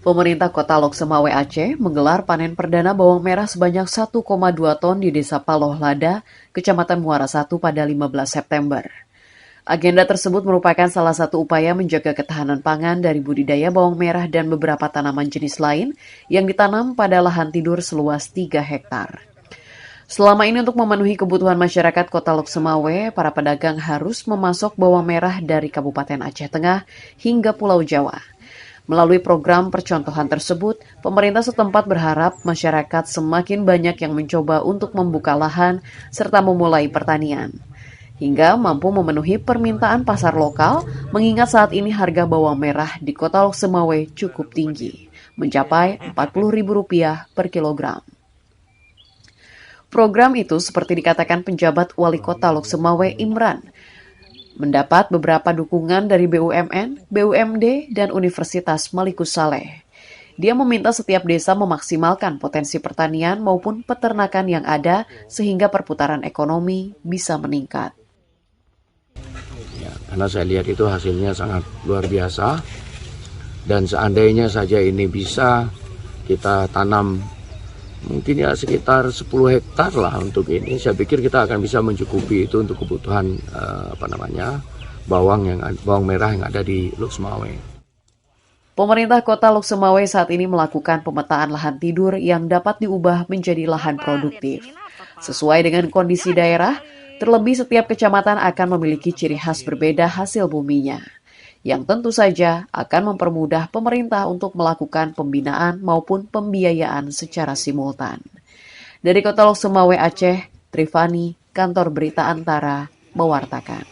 Pemerintah Kota Lok Semawe Aceh menggelar panen perdana bawang merah sebanyak 1,2 ton di Desa Paloh Lada, Kecamatan Muara 1 pada 15 September. Agenda tersebut merupakan salah satu upaya menjaga ketahanan pangan dari budidaya bawang merah dan beberapa tanaman jenis lain yang ditanam pada lahan tidur seluas 3 hektar. Selama ini untuk memenuhi kebutuhan masyarakat Kota Lok Semawe, para pedagang harus memasok bawang merah dari Kabupaten Aceh Tengah hingga Pulau Jawa. Melalui program percontohan tersebut, pemerintah setempat berharap masyarakat semakin banyak yang mencoba untuk membuka lahan serta memulai pertanian, hingga mampu memenuhi permintaan pasar lokal, mengingat saat ini harga bawang merah di Kota Lok Semawe cukup tinggi, mencapai Rp40.000 per kilogram. Program itu, seperti dikatakan penjabat Wali Kota Lok Semawe Imran, mendapat beberapa dukungan dari BUMN, BUMD, dan Universitas Malikus Saleh. Dia meminta setiap desa memaksimalkan potensi pertanian maupun peternakan yang ada sehingga perputaran ekonomi bisa meningkat. Ya, karena saya lihat itu hasilnya sangat luar biasa, dan seandainya saja ini bisa kita tanam mungkin ya sekitar 10 hektar lah untuk ini, saya pikir kita akan bisa mencukupi itu untuk kebutuhan bawang merah yang ada di Lok Semawe. Pemerintah Kota Lok Semawe saat ini melakukan pemetaan lahan tidur yang dapat diubah menjadi lahan produktif. Sesuai dengan kondisi daerah, terlebih setiap kecamatan akan memiliki ciri khas berbeda hasil buminya, yang tentu saja akan mempermudah pemerintah untuk melakukan pembinaan maupun pembiayaan secara simultan. Dari Kota Lok Semawe Aceh, Trifani, Kantor Berita Antara, mewartakan.